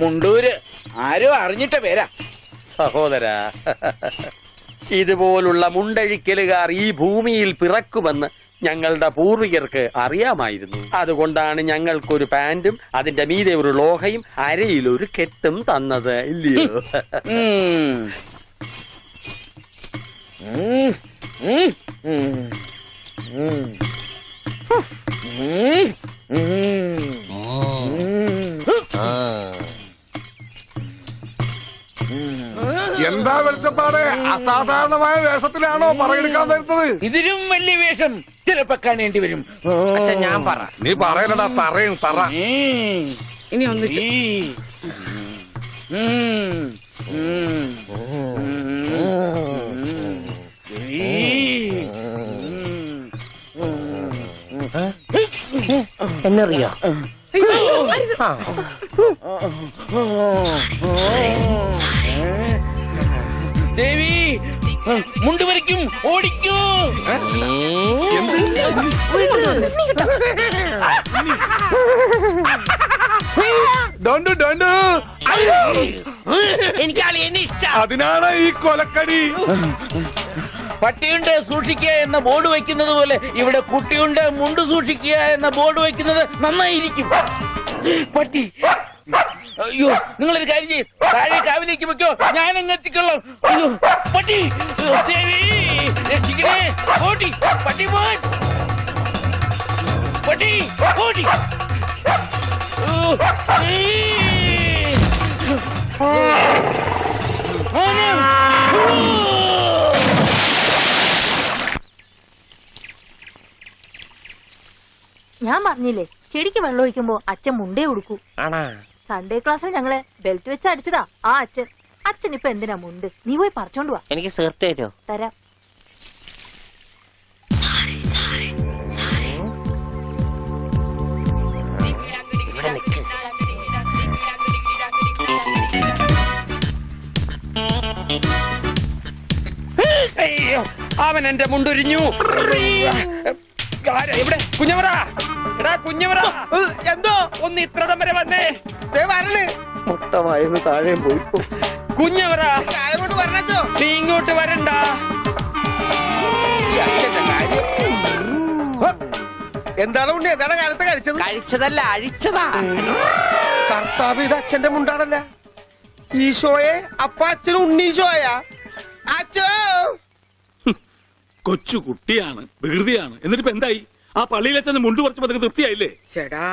മുണ്ടൂര്. ആരും അറിഞ്ഞിട്ട പേരാ. സഹോദരാ, ഇതുപോലുള്ള മുണ്ടഴിക്കലുകാർ ഈ ഭൂമിയിൽ പിറക്കുമെന്ന് ഞങ്ങളുടെ പൂർവികർക്ക് അറിയാമായിരുന്നു. അതുകൊണ്ടാണ് ഞങ്ങൾക്കൊരു പാന്റും അതിന്റെ മീതെ ഒരു ലോഹയും അരയിലൊരു കെട്ടും തന്നത്, ഇല്ലയോ? എന്താ വെളിച്ചപ്പാട്? അസാധാരണമായ വേഷത്തിലാണോ പറയെടുക്കാൻ വരുന്നത്? ഇതിലും വലിയ വേഷം ചിലപ്പോ കാണേണ്ടി വരും. ഞാൻ പറ. നീ പറയലടാ, തറയും തറ. ഇനി ഒന്ന് എന്നറിയോ? ദേവി, മുണ്ട് വരയ്ക്കും, ഓടിക്കൂ. എനിക്ക് എന്നെ ഇഷ്ടം. അതിനാണ് ഈ കൊലക്കടി. പട്ടിയുണ്ട് സൂക്ഷിക്കുക എന്ന ബോർഡ് വയ്ക്കുന്നത് പോലെ ഇവിടെ കുട്ടിയുണ്ട് മുണ്ട് സൂക്ഷിക്കുക എന്ന ബോർഡ് വയ്ക്കുന്നത് നന്നായിരിക്കും. പട്ടി, അയ്യോ, നിങ്ങളൊരു കാര്യം ചെയ്യും, താഴെ കാവിലേക്ക് വെക്കോ, ഞാൻ അങ്ങ് എത്തിക്കൊള്ളാം. അയ്യോ പട്ടി, ദേവി രക്ഷിക്കണേ. ഓടി പട്ടി, മോൻ പട്ടി, ഓടി. ഞാൻ പറഞ്ഞില്ലേ, ചെടിക്ക് വെള്ളം ഒഴിക്കുമ്പോ അച്ഛൻ മുണ്ടേ ഉടുക്കൂ. സൺഡേ ക്ലാസ്സിൽ ഞങ്ങളെ ബെൽറ്റ് വെച്ച് അടിച്ചതാ ആ അച്ഛൻ. അച്ഛൻ ഇപ്പൊ എന്തിനാ മുണ്ട്? നീ പോയി പറിച്ചോണ്ട് വാ. എനിക്ക് സേർട്ട് തരോ? തരാം. അവൻ എന്റെ മുണ്ടൊരിഞ്ഞു. ഇവിടെ കുഞ്ഞവറ, എടാ കുഞ്ഞവറ, എന്തോ ഒന്ന് ഇത്രടം വരെ വന്നേ. മുട്ടമായിരുന്നു താഴെ പോയി. കുഞ്ഞവറ, പറഞ്ഞോ നീ ഇങ്ങോട്ട് വരണ്ട. എന്താണ് ഉണ്ണി? എന്താണ് കാലത്ത് കഴിച്ചത്? കഴിച്ചതല്ല, അഴിച്ചതാ. കർത്താവ്, ഇത് അച്ഛന്റെ മുണ്ടാണല്ല. ഈശോയെ, അപ്പ അച്ഛനും ഉണ്ണീശോയാ? അച്ഛോ, കൊച്ചു കുട്ടിയാണ്, വികൃതിയാണ്. എന്നിട്ടിപ്പോ എന്തായി? ആ പള്ളിയിൽ അച്ഛൻ മുണ്ടു കുറച്ച് പതുക്കെ തൃപ്തിയായില്ലേ? ചേടാ,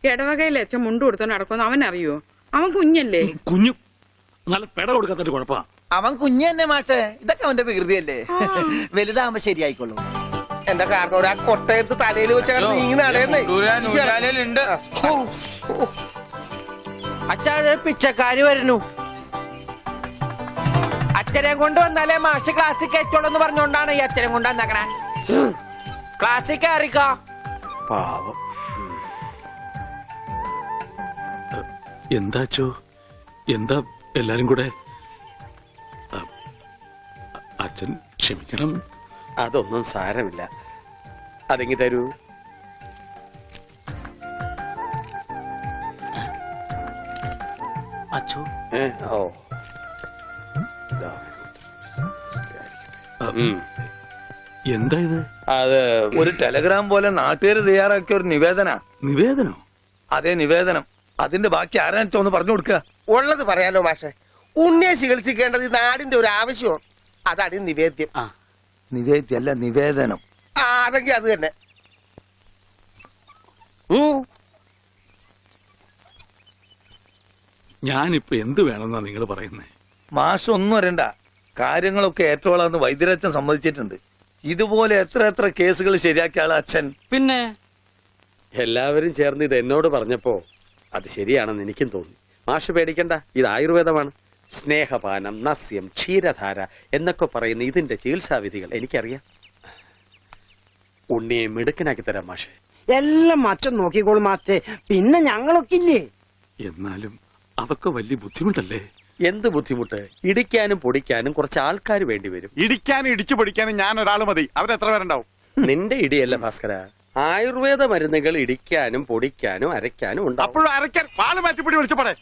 ഇടവകയിൽ അച്ഛൻ മുണ്ട് കൊടുത്തോ നടക്കുമെന്ന് അവൻ അറിയോ? അവൻ കുഞ്ഞല്ലേ. കുഞ്ഞു നല്ല പെട കൊടുക്കാത്തൊരു കുഴപ്പമാ. അവൻ കുഞ്ഞു തന്നെ മാഷേ. ഇതൊക്കെ അവന്റെ വികൃതിയല്ലേ. വലുതാകുമ്പോ ശരിയായിക്കൊള്ളു. എന്റെ കാരണം ആ കൊട്ടയത്ത് തലയിൽ വെച്ചാൽ നീങ്ങി നടയുന്നേ. അച്ഛാ, പിച്ചക്കാര് വരുന്നു. അച്ഛനെ കൊണ്ട് വന്നാലേ മാഷ് ക്ലാസ്സിൽ കയറ്റോളെന്ന് പറഞ്ഞോണ്ടാണ് ഈ അച്ഛനെ കൊണ്ട് വന്നേക്കണേ. ക്ലാസ്സിൽ കയറിക്കോ. പാവം. എന്താച്ചോ? എന്താ എല്ലാരും കൂടെ? അച്ഛൻ ക്ഷമിക്കണം. അതൊന്നും സാരമില്ല. അതെങ്കി തരൂ. അച്ഛോ, ഓ, എന്താ ഇത്? അത് ഒരു ടെലഗ്രാം പോലെ നാട്ടുകാര് തയ്യാറാക്കിയ ഒരു നിവേദന. നിവേദനോ? അതേ, നിവേദനം. അതിന്റെ ബാക്കി ആരാണെന്ന് ഒന്ന് പറഞ്ഞു കൊടുക്കുക. ഉള്ളത് പറയാലോ മാഷെ. ഉണ്ണിയെ ചികിത്സിക്കേണ്ടത് ഈ നാടിന്റെ ഒരു ആവശ്യമാണ്. അതാണ് ഈ നിവേദ്യം. നിവേദ്യല്ല, നിവേദനം. അതെങ്കിൽ അത് തന്നെ. ഞാനിപ്പോ എന്ത് വേണമെന്നാ നിങ്ങൾ പറയുന്നേ? മാഷ് ഒന്നും വരണ്ട. കാര്യങ്ങളൊക്കെ ഏറ്റോളാന്ന് വൈദ്യരച്ഛൻ സമ്മതിച്ചിട്ടുണ്ട്. ഇതുപോലെ എത്ര എത്ര കേസുകൾ ശരിയാക്കിയ ആളാ അച്ഛൻ. പിന്നെ എല്ലാവരും ചേർന്ന് ഇത് എന്നോട് പറഞ്ഞപ്പോ അത് ശരിയാണെന്ന് എനിക്കും തോന്നി. മാഷ് പേടിക്കണ്ട, ഇത് ആയുർവേദമാണ്. സ്നേഹപാനം, നസ്യം, ക്ഷീരധാര എന്നൊക്കെ പറയുന്ന ഇതിന്റെ ചികിത്സാവിധികൾ എനിക്കറിയാം. ഉണ്ണിയെ മിടുക്കനാക്കി തരാം മാഷെ. എല്ലാം അച്ഛൻ നോക്കിക്കോളും മാസ്റ്റേ. പിന്നെ ഞങ്ങളൊക്കെ ഇല്ലേ? എന്നാലും അതൊക്കെ വലിയ ബുദ്ധിമുട്ടല്ലേ? എന്ത് ബുദ്ധിമുട്ട്? ഇടിക്കാനും പൊടിക്കാനും കുറച്ച് ആൾക്കാർ വേണ്ടി വരും. ഇടിക്കാനും ഇടിച്ചു പൊടിക്കാനും ഞാൻ ഒരാൾ മതി. അവരെത്ര പേരുണ്ടാവും? നിന്റെ ഇടിയല്ല ഭാസ്കര, ആയുർവേദ മരുന്നുകൾ ഇടിക്കാനും പൊടിക്കാനും അരയ്ക്കാനും ഉണ്ടാവും. അപ്പോഴും അരയ്ക്കാൻ പാല് മാറ്റിപ്പിടി വിളിച്ചപ്പോടെ.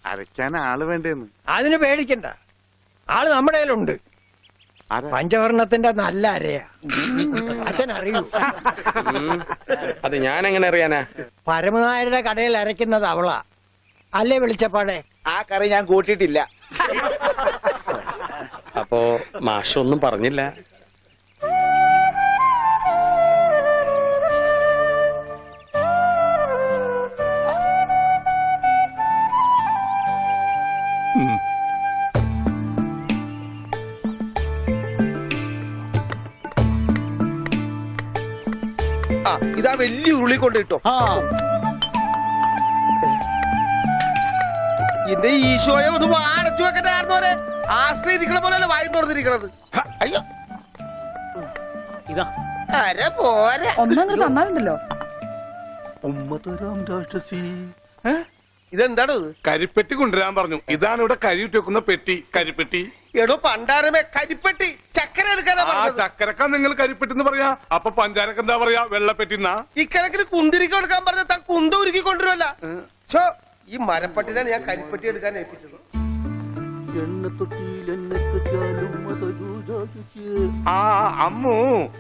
അരയ്ക്കാൻ ആള് വേണ്ടേന്ന്. അതിന് പേടിക്കണ്ട, ആള് നമ്മുടെ കയ്യിലുണ്ട്. പഞ്ചവർണത്തിന്റെ നല്ല അരയാ. അച്ഛൻ അറിയൂ? അത് ഞാൻ എങ്ങനെ അറിയാനാ? പരമനായരുടെ കടയിൽ അരയ്ക്കുന്നത് അവളാ. അല്ലേ വെളിച്ചപ്പാടെ? ആ കറി ഞാൻ കൂട്ടിയിട്ടില്ല. അപ്പോ മാഷൊന്നും പറഞ്ഞില്ല. ഉം. ആ ഇതാ വലിയ ഉരുളി കൊണ്ട് ഇട്ടോ. എന്റെ ഈശോയെ ഒന്ന് വാടച്ചു വെക്കണ്ടായിരുന്നോരെ. ആശ്രയിരിക്കണ പോലെയല്ല വായി തുറന്നിരിക്കണത്. അയ്യോ ഇതാ അരെ പോരെ. ഒന്നങ്ങ് തന്നാലുണ്ടല്ലോ. ഇതെന്താണ് കരിപ്പെട്ടി കൊണ്ടുവരാൻ പറഞ്ഞു. ഇതാണ് ഇവിടെ കരി ഇട്ട് വെക്കുന്ന പെട്ടി, കരിപ്പെട്ടി. എടോ പണ്ടാരമേ, കരിപ്പെട്ടി ചക്കര എടുക്കാനാ ആ പറഞ്ഞത്. ചക്കരക്ക നിങ്ങൾ കരിപ്പെട്ടി എന്ന് പറയാ, അപ്പൊ പഞ്ചാരക്ക് എന്താ പറയാ? വെള്ളപ്പെട്ടിന്നാ. ഇക്കണക്കിന് കുന്തിരിക്ക കൊടുക്കാൻ പറഞ്ഞ താൻ കുന്ത ഉരുക്കി കൊണ്ടുവരുമല്ല. ഛോ, ഈ മരപ്പട്ടിനാണ് ഞാൻ കരിപ്പെട്ടി എടുക്കാൻ ഏൽപ്പിച്ചത്. ആ അമ്മു,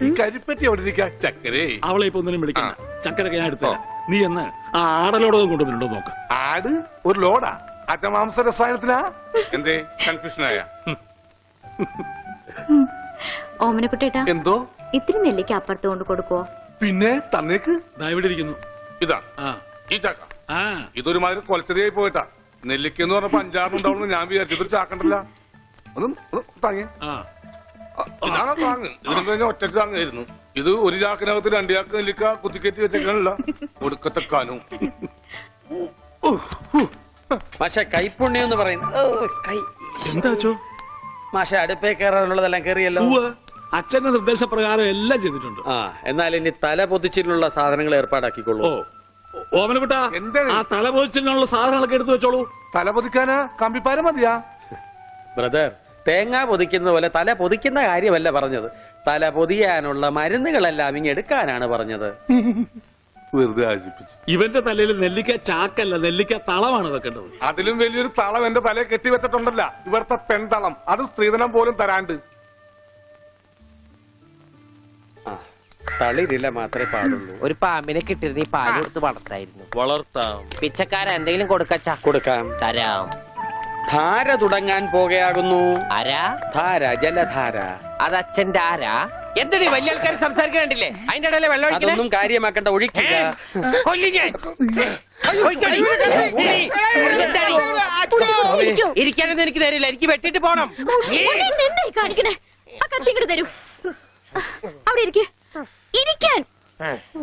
ഈ കരിപ്പെട്ടി എവിടെ ഇരിക്കാ? ചക്കരേ, അവളെ ഇപ്പൊ ഒന്നിനും വിളിക്കണ്ട. ചക്കരൊക്കെ ഞാൻ എടുത്തോ. നീ എന്ന് ആ ആടലോടകം കൊണ്ടുവന്നിട്ടുണ്ടോ നോക്ക്. ആട് ഒരു ലോഡാ? അജമാംസ രസായനത്തിനാ? എന്തേ കൺഫ്യൂഷനായ? ഓമനക്കുട്ടേട്ടാ, എന്തോ ഇത്തിരി നെല്ലിക്ക് അപ്പുറത്ത് കൊണ്ട് കൊടുക്കുവോ? പിന്നെ തന്നേക്ക്. ദാ ഇവിടെ ഇരിക്കുന്നു. ഇതാ ആ ഈ ചക്ക. ആ ഇതൊരുമാതിരി കൊലച്ചെറിയായി പോയിട്ടാ. നെല്ലിക്കെന്ന് പറഞ്ഞപ്പോ 5-6 ഉണ്ടാവുന്നു ഞാൻ വിചാരിച്ചു. ഇതൊരു ചാക്കണ്ടല്ല. ഒന്ന് താങ്ങി. ആ ഇതാണോ താങ്ങ്? ഇതിനും കഴിഞ്ഞ ഒറ്റക്ക് താങ്ങായിരുന്നു. ഇത് ഒരു ചാക്കിനകത്ത് 2 ചാക്ക് നെല്ലിക്ക കുത്തിക്കയറ്റി വെച്ചേക്കാനല്ല. ഒടുക്കത്തെ കാനും. മാഷ കൈപ്പുണ്യം എന്ന് പറയുന്നത്. എന്താ വെച്ചോ? മാഷ അടുപ്പേ കയറാനുള്ളതെല്ലാം കയറിയല്ലോ. അച്ഛന്റെ നിർദ്ദേശപ്രകാരം എല്ലാം ചെയ്തിട്ടുണ്ട്. ആ എന്നാൽ ഇനി തല പൊതിച്ചിട്ടുള്ള സാധനങ്ങൾ ഏർപ്പാടാക്കിക്കൊള്ളൂ. ഓ ഓമനക്കുട്ട, എന്താണ്? ആ തലപോച്ചിനുള്ള സാധനങ്ങളൊക്കെ എടുത്തു വെച്ചോളൂ. തല പൊതിക്കാനാ കമ്പിപ്പാര മതിയാ? ബ്രദർ, തേങ്ങ പൊതിക്കുന്ന പോലെ തല പൊതിക്കുന്ന കാര്യമല്ല പറഞ്ഞത്. തല പൊതിയാനുള്ള മരുന്നുകളെല്ലാം ഇങ്ങ് എടുക്കാനാണ് പറഞ്ഞത്. വെറുതെ ആശിപ്പിച്ചു. ഇവന്റെ തലയിൽ നെല്ലിക്ക ചാക്കല്ല, നെല്ലിക്ക തളമാണ് വെക്കേണ്ടത്. അതിലും വലിയൊരു തളം എന്റെ തലയെ കെട്ടി വെച്ചിട്ടുണ്ടല്ല. ഇവിടുത്തെ പെൺതളം. അത് സ്ത്രീധനം പോലും തരാണ്ട്. ആ തളിരില്ല മാത്രമേ പാടുള്ളൂ. ഒരു പാമ്പിനെ കിട്ടിയിരുന്ന ഈ പാല് കൊടുത്ത് വളർത്തായിരുന്നു. വളർത്താം, പിച്ചക്കാര എന്തെങ്കിലും കൊടുക്കച്ചാ? കൊടുക്കാം. തരാം. ധാര തുടങ്ങാൻ പോകുകയാകുന്നു. ആരാ? ധാര, ജലധാര. അത് അച്ഛന്റെ ആരാ? എന്താണ് വലിയ ആൾക്കാർ സംസാരിക്കണ്ടില്ലേ? അതിന്റെ ഇടയിലെ വെള്ളം ഒഴിക്കണേ? അതൊന്നും കാര്യമാക്കണ്ട, ഒഴിക്കുക. ഇരിക്കാനൊന്നും എനിക്ക് തരില്ല, എനിക്ക് വെട്ടിട്ട് പോണം. എന്തായി കാണിക്കണേ? ആ കത്തിങ്ങട് തരൂ. അവിടെ ഇരിക്കേ, ഇരിക്കാൻ.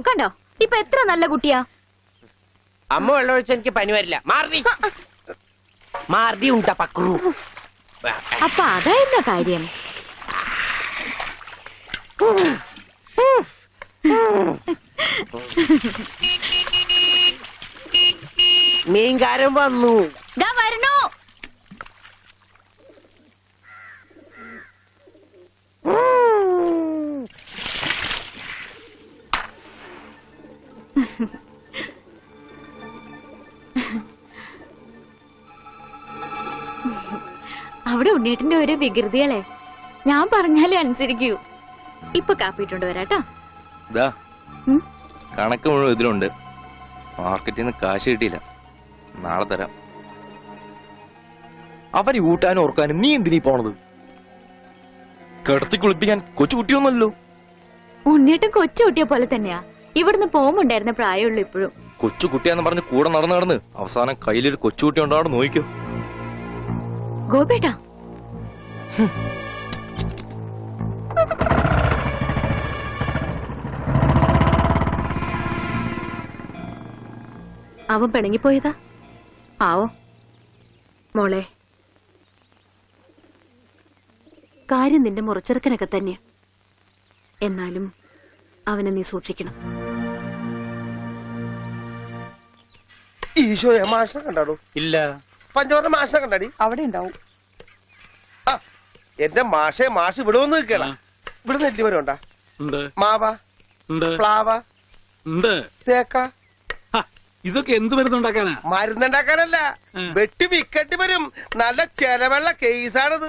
കണ്ടോ ഇപ്പൊ എത്ര നല്ല കുട്ടിയാ. അമ്മ വെള്ളം ഒഴിച്ച എനിക്ക് പനി വരില്ല. മാർദി മാർദി ഉണ്ടാ പക്രു. അപ്പൊ അതായിരുന്ന കാര്യം. മീൻകാരൻ വന്നു. ദാ വരണോ. അവിടെ ഉണ്ണീട്ടിന്റെ ഒരു വികൃതികളെ ഞാൻ പറഞ്ഞാലേ അനുസരിക്കൂ. ഇപ്പൊ കാപ്പിട്ടുണ്ട് വരാട്ടോ. കണക്ക് മുഴുവൻ ഇതിലുണ്ട്. മാർക്കറ്റിൽ നിന്ന് കാശ് കിട്ടിയില്ല, നാളെ തരാം. അവന് ഊട്ടാനും ഓർക്കാനും നീ എന്തിനീ പോണത്? കിടത്തി കുളിപ്പിക്കാൻ കൊച്ചു കുട്ടിയൊന്നുമല്ലോ. ഉണ്ണീട്ടും കൊച്ചു കുട്ടിയെ പോലെ തന്നെയാ. ഇവിടുന്ന് പോകുമ്പോണ്ടായിരുന്ന പ്രായമുള്ളൂ ഇപ്പോഴും. കൊച്ചു കുട്ടിയാന്ന് പറഞ്ഞ് കൂടെ നടന്ന് അവസാനം കയ്യിലൊരു കൊച്ചുകുട്ടി ഉണ്ടാവും. നോക്കിക്കോ ഗോപേട്ടാ. അവൻ പിണങ്ങിപ്പോയതാ ആവോ. മോളെ, കാര്യം നിന്റെ മുറച്ചെറുക്കനൊക്കെ തന്നെ. എന്നാലും അവനെ നീ സൂക്ഷിക്കണം. ഈശോയെ മാഷിനെ കണ്ടാടോ? ഇല്ല. പഞ്ചവർണ്ണ മാഷിനെ കണ്ടാടി? അവിടെ ഉണ്ടാവും. ആ എന്റെ മാഷെ, മാഷ് ഇവിടെ വന്ന് നിൽക്കണ. ഇവിടെ നെല്ലിമരം ഉണ്ടാ? ഉണ്ട്, മാവ, ഉണ്ട്, പ്ലാവ, ഉണ്ട്. തേക്ക. ഇതൊക്കെ എന്ത് മരുന്നുണ്ടാക്കാനാ? മരുന്നുണ്ടാക്കാനല്ല, വെട്ടി വിക്കട്ടി വരും. നല്ല ചെലവുള്ള കേസാണിത്.